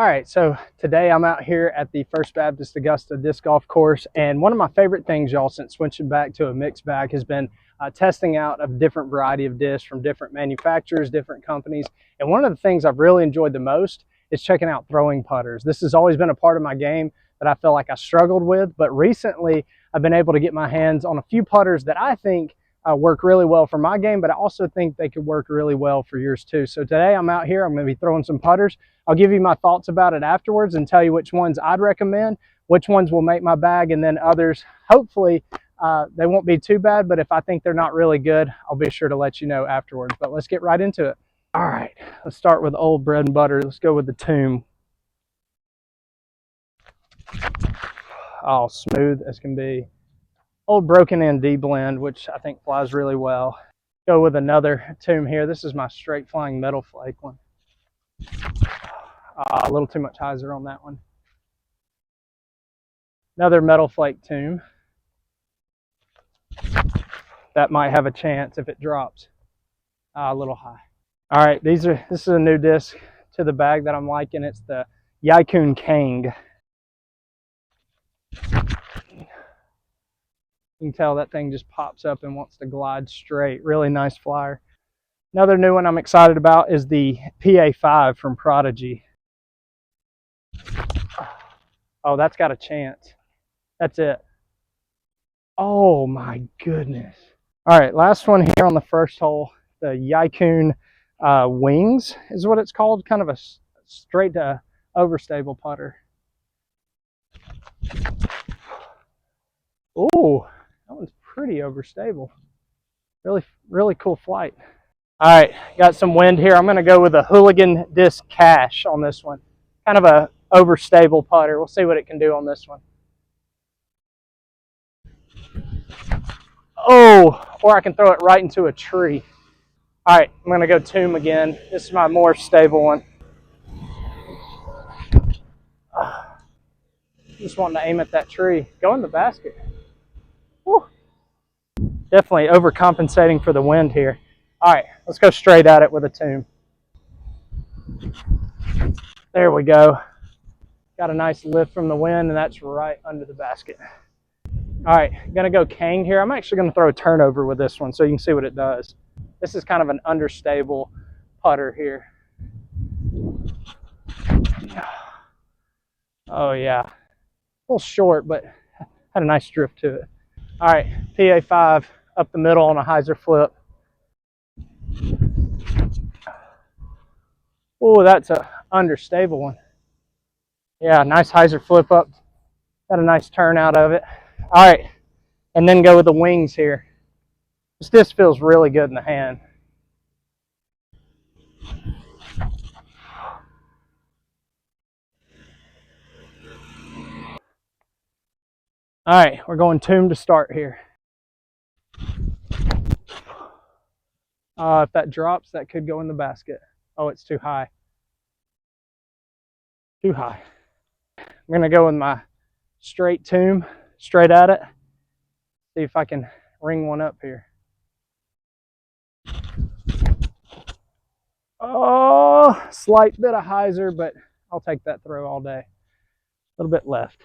All right, so today I'm out here at the First Baptist Augusta Disc Golf Course, and one of my favorite things, y'all, since switching back to a mixed bag has been testing out a different variety of discs from different manufacturers, different companies. And one of the things I've really enjoyed the most is checking out throwing putters. This has always been a part of my game that I feel like I struggled with, but recently I've been able to get my hands on a few putters that I think work really well for my game, but I also think they could work really well for yours too. So today I'm out here, I'm going to be throwing some putters. I'll give you my thoughts about it afterwards and tell you which ones I'd recommend, which ones will make my bag, and then others, hopefully, they won't be too bad, but if I think they're not really good, I'll be sure to let you know afterwards. But let's get right into it. All right, let's start with old bread and butter. Let's go with the Tomb. Oh, smooth as can be. Old Broken ND blend, which I think flies really well. Go with another Tomb here. This is my straight flying metal flake one. A little too much hyzer on that one. Another metal flake Tomb. That might have a chance if it drops a little high. All right, this is a new disc to the bag that I'm liking. It's the Yaikun Kang. You can tell that thing just pops up and wants to glide straight. Really nice flyer. Another new one I'm excited about is the PA5 from Prodigy. Oh, that's got a chance. That's it. Oh my goodness. All right, last one here on the first hole. The Yaikun Wings is what it's called. Kind of a straight to overstable putter. Oh, that one's pretty overstable. Really cool flight. All right, got some wind here. I'm going to go with a Hooligan Disc Cash on this one. Kind of a overstable putter. We'll see what it can do on this one. Oh, or I can throw it right into a tree. All right, I'm going to go Tomb again. This is my more stable one. Just wanting to aim at that tree. Go in the basket. Woo. Definitely overcompensating for the wind here. All right, let's go straight at it with a Tomb. There we go. Got a nice lift from the wind, and that's right under the basket. All right, gonna go Kang here. I'm actually gonna throw a turnover with this one so you can see what it does. This is kind of an understable putter here. Oh yeah, a little short, but had a nice drift to it. All right, PA5 up the middle on a hyzer flip. Oh, that's a understable one. Yeah, nice hyzer flip up. Got a nice turn out of it. All right, and then go with the wings here. This disc feels really good in the hand. All right, we're going Tomb to start here. If that drops, that could go in the basket. Oh, it's too high. Too high. I'm going to go with my straight Tomb, straight at it. See if I can ring one up here. Oh, slight bit of hyzer, but I'll take that throw all day. A little bit left.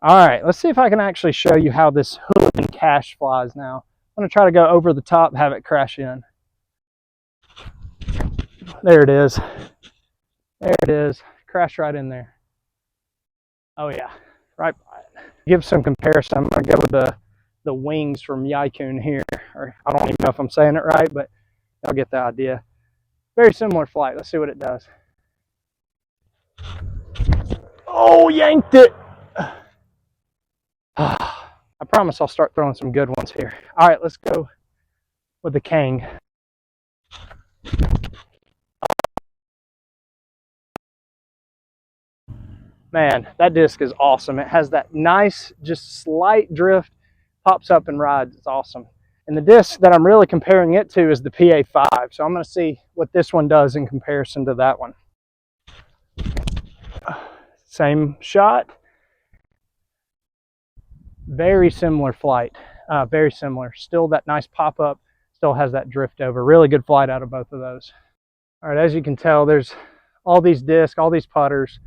All right, let's see if I can actually show you how this Hooligan Cash flies now. I'm going to try to go over the top, have it crash in. There it is. There it is. Crash right in there. Oh yeah, right by it. Give some comparison. I'm going to go with the wings from Yaikun here. Or I don't even know if I'm saying it right, but I'll get the idea. Very similar flight. Let's see what it does. Oh, yanked it. I promise I'll start throwing some good ones here. All right, let's go with the Kang. Man, that disc is awesome. It has that nice, just slight drift, pops up and rides. It's awesome. And the disc that I'm really comparing it to is the PA5. So I'm going to see what this one does in comparison to that one. Same shot. Very similar flight. Very similar. Still that nice pop-up. Still has that drift over. Really good flight out of both of those. All right, as you can tell, there's all these discs, all these putters.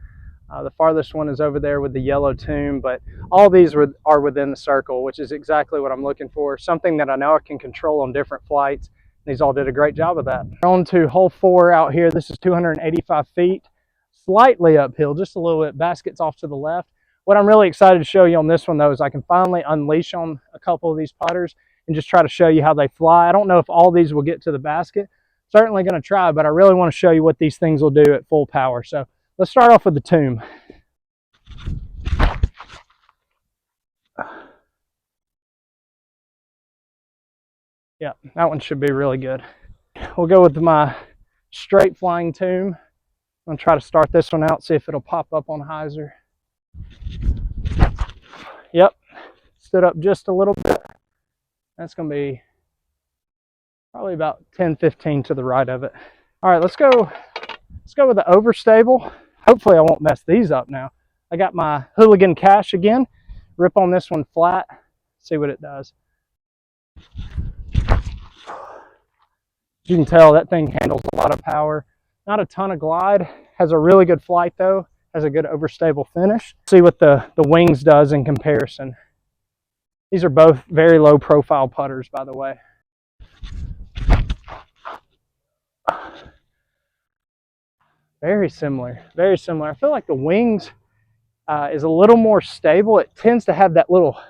The farthest one is over there with the yellow tune, but all these are within the circle, which is exactly what I'm looking for. Something that I know I can control on different flights. These all did a great job of that. On to hole 4 out here. This is 285 feet, slightly uphill, just a little bit. Basket's off to the left. What I'm really excited to show you on this one, though, is I can finally unleash on a couple of these putters and just try to show you how they fly. I don't know if all these will get to the basket. Certainly going to try, but I really want to show you what these things will do at full power. So let's start off with the Tomb. Yeah, that one should be really good. We'll go with my straight flying Tomb. I'm going to try to start this one out, see if it'll pop up on hyzer. Yep, stood up just a little bit. That's going to be probably about 10-15 to the right of it. All right, let's go with the overstable. Hopefully I won't mess these up now. I got my Hooligan Cash again. Rip on this one flat, see what it does. You can tell that thing handles a lot of power. Not a ton of glide. Has a really good flight though. Has a good overstable finish. See what the wings does in comparison. These are both very low profile putters, by the way. Very similar, very similar. I feel like the wings is a little more stable. It tends to have that little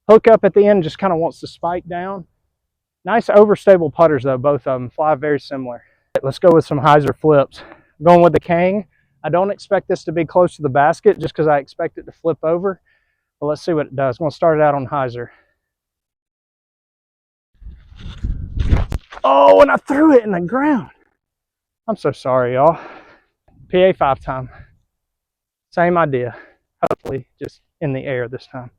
hook up at the end, just kind of wants to spike down. Nice overstable putters though, both of them fly very similar. Let's go with some hyzer flips. I'm going with the Kang. I don't expect this to be close to the basket just because I expect it to flip over. But let's see what it does. I'm going to start it out on hyzer. Oh, and I threw it in the ground. I'm so sorry, y'all. PA 5 time. Same idea. Hopefully just in the air this time.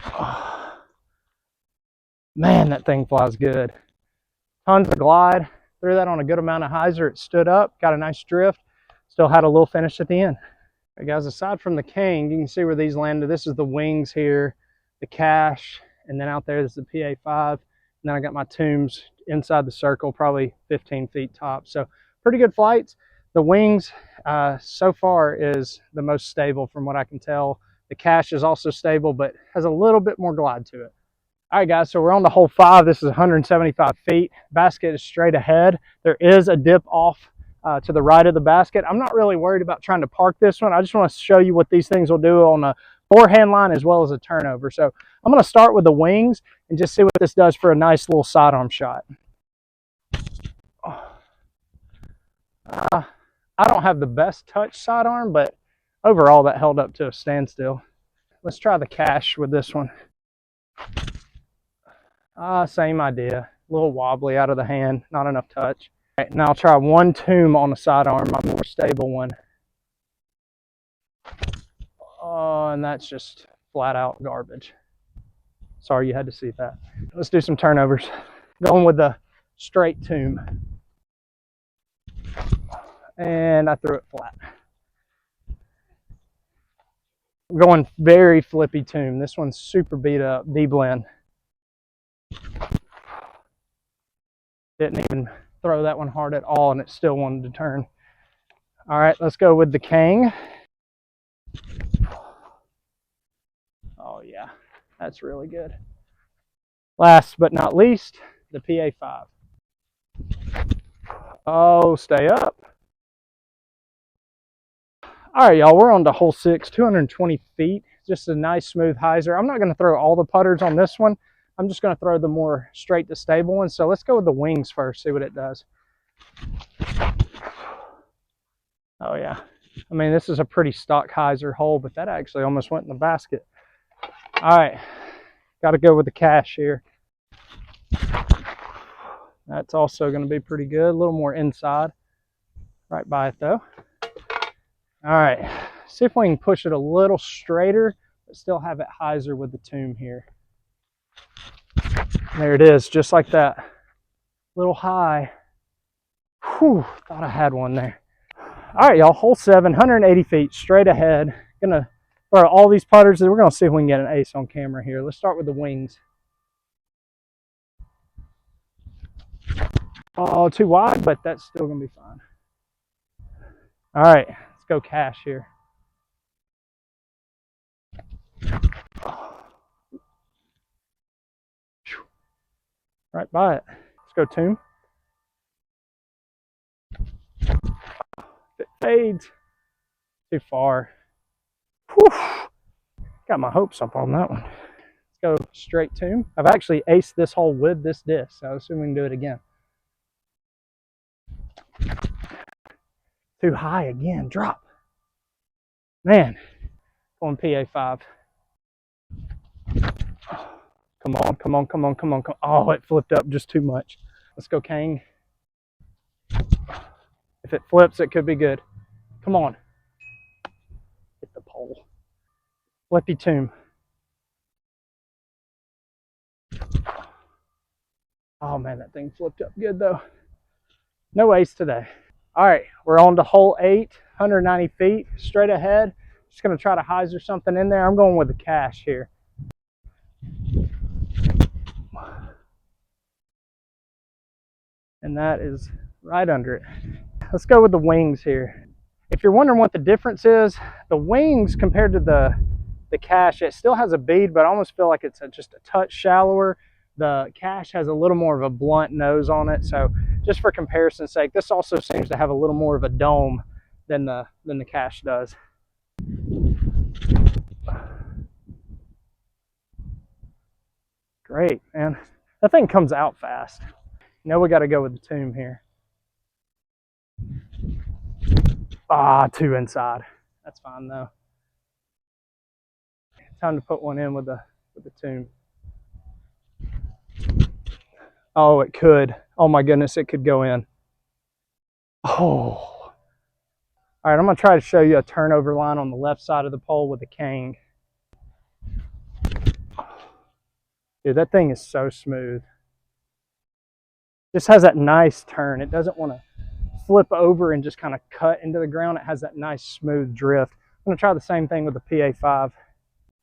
Oh, man, that thing flies good. Tons of glide. Threw that on a good amount of hyzer. It stood up, got a nice drift. Still had a little finish at the end. All right, guys, aside from the Kang, you can see where these landed. This is the wings here, the Cash, and then out there is the PA 5. And then I got my Tombs inside the circle, probably 15 feet top. So pretty good flights. The wings so far is the most stable from what I can tell. The Cash is also stable, but has a little bit more glide to it. All right, guys, so we're on to hole 5. This is 175 feet. Basket is straight ahead. There is a dip off to the right of the basket. I'm not really worried about trying to park this one. I just want to show you what these things will do on a forehand line as well as a turnover. So I'm going to start with the wings and just see what this does for a nice little sidearm shot. I don't have the best touch sidearm, but overall that held up to a standstill. Let's try the Cash with this one. Same idea. A little wobbly out of the hand, not enough touch. All right, now I'll try one Tomb on the sidearm, my more stable one. Oh, and that's just flat out garbage. Sorry you had to see that. Let's do some turnovers. Going with the straight Tomb. And I threw it flat. We're going very flippy Tomb. This one's super beat up, D-blend. Didn't even throw that one hard at all, and it still wanted to turn. All right, let's go with the Kang. Oh yeah, that's really good. Last but not least, the PA 5. Oh, stay up. All right, y'all, we're on to hole 6, 220 feet. Just a nice smooth hyzer. I'm not going to throw all the putters on this one. I'm just going to throw the more straight to stable ones. So let's go with the wings first, see what it does. Oh yeah, I mean, this is a pretty stock hyzer hole, but that actually almost went in the basket. All right, got to go with the Cash here. That's also going to be pretty good. A little more inside. Right by it though. All right, see if we can push it a little straighter, but still have it hyzer with the Tomb here. There it is, just like that. A little high. Whew, thought I had one there. All right, y'all, hole 7, 180 feet, straight ahead. Gonna throw all these putters. We're gonna see if we can get an ace on camera here. Let's start with the wings. Oh, too wide, but that's still gonna be fine. All right, let's go cash here. Right by it. Let's go tomb. If it fades too far. Whew. Got my hopes up on that one. Let's go straight tomb. I've actually aced this hole with this disc, so I assume we can do it again. Too high again. Drop. Man, going PA5. Come on, come on, come on, come on, come on. Oh, it flipped up just too much. Let's go Kang. If it flips, it could be good. Come on. Hit the pole. Flippy tomb. Oh man, that thing flipped up good though. No ace today. All right, we're on to hole 8, 190 feet, straight ahead. Just gonna try to hyzer something in there. I'm going with the cash here. And that is right under it. Let's go with the wings here. If you're wondering what the difference is, the wings compared to the cash, it still has a bead, but I almost feel like it's just a touch shallower. The cash has a little more of a blunt nose on it. So just for comparison's sake, this also seems to have a little more of a dome than the cash does. Great, man. That thing comes out fast. Now we got to go with the tomb here. Ah, 2 inside. That's fine though. Time to put one in with the tomb. Oh, it could. Oh my goodness, it could go in. Oh. All right, I'm gonna try to show you a turnover line on the left side of the pole with the Kang. Dude, that thing is so smooth. Just has that nice turn. It doesn't want to flip over and just kind of cut into the ground. It has that nice smooth drift. I'm gonna try the same thing with the PA5.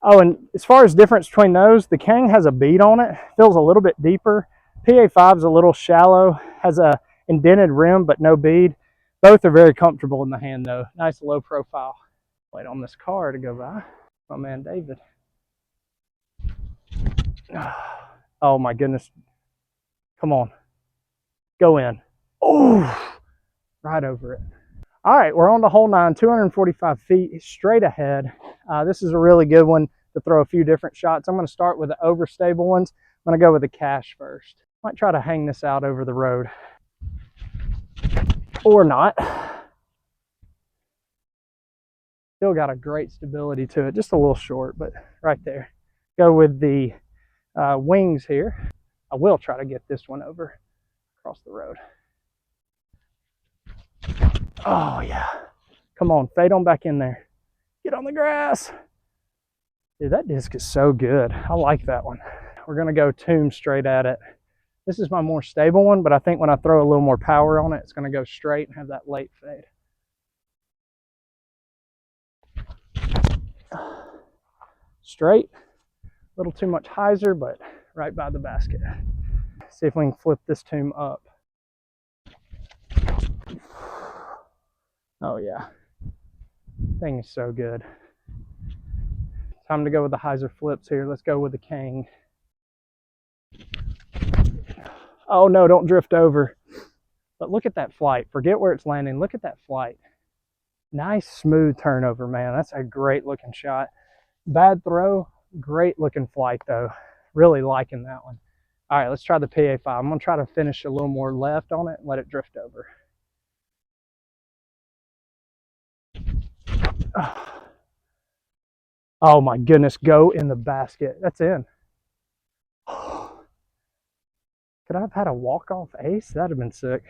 Oh, and as far as difference between those, the Kang has a bead on it, feels a little bit deeper. PA5 is a little shallow, has a indented rim but no bead. Both are very comfortable in the hand though. Nice low profile. Wait on this car to go by. My man David. Oh my goodness. Come on. Go in. Oh, right over it. All right, we're on to hole 9, 245 feet straight ahead. This is a really good one to throw a few different shots. I'm going to start with the overstable ones. I'm going to go with the cash first. Might try to hang this out over the road. Or not. Still got a great stability to it. Just a little short, but right there. Go with the wings here. I will try to get this one over across the road. Oh yeah. Come on, fade on back in there. Get on the grass. Dude, that disc is so good. I like that one. We're gonna go tomb straight at it. This is my more stable one, but I think when I throw a little more power on it, it's gonna go straight and have that late fade. Straight, a little too much hyzer, but right by the basket. See if we can flip this tomb up. Oh yeah, thing is so good. Time to go with the hyzer flips here. Let's go with the Kang. Oh no, don't drift over. But look at that flight. Forget where it's landing. Look at that flight. Nice smooth turnover, man. That's a great looking shot. Bad throw, great looking flight though. Really liking that one. All right, let's try the PA5. I'm gonna try to finish a little more left on it and let it drift over. Oh my goodness, go in the basket. That's in. Could I have had a walk-off ace? That'd have been sick.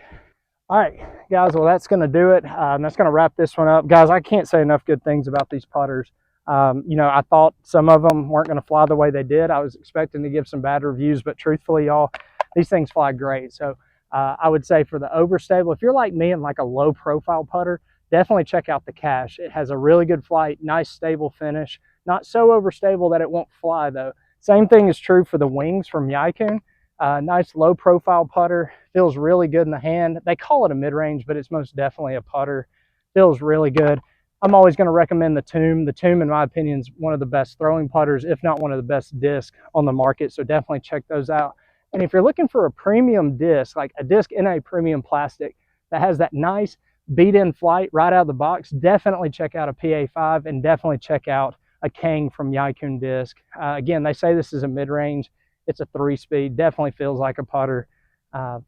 All right, guys, well, that's going to do it. That's going to wrap this one up. Guys, I can't say enough good things about these putters. You know, I thought some of them weren't going to fly the way they did. I was expecting to give some bad reviews, but truthfully, y'all, these things fly great. So I would say for the overstable, if you're like me and like a low-profile putter, definitely check out the Cash. It has a really good flight, nice stable finish. Not so overstable that it won't fly, though. Same thing is true for the wings from Yaikun. Nice low profile putter, feels really good in the hand. They call it a mid-range, but it's most definitely a putter. Feels really good. I'm always going to recommend the Tomb. The Tomb, in my opinion, is one of the best throwing putters, if not one of the best discs on the market. So definitely check those out. And if you're looking for a premium disc, like a disc in a premium plastic that has that nice beat-in flight right out of the box, definitely check out a PA5 and definitely check out a Kang from Yaikun Disc. Again, they say this is a mid-range. It's a 3-speed. Definitely feels like a putter.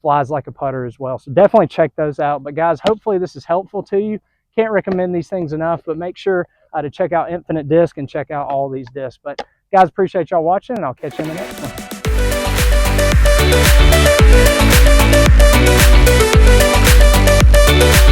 Flies like a putter as well. So definitely check those out. But guys, hopefully this is helpful to you. Can't recommend these things enough, but make sure to check out Infinite Disc and check out all these discs. But guys, appreciate y'all watching, and I'll catch you in the next one.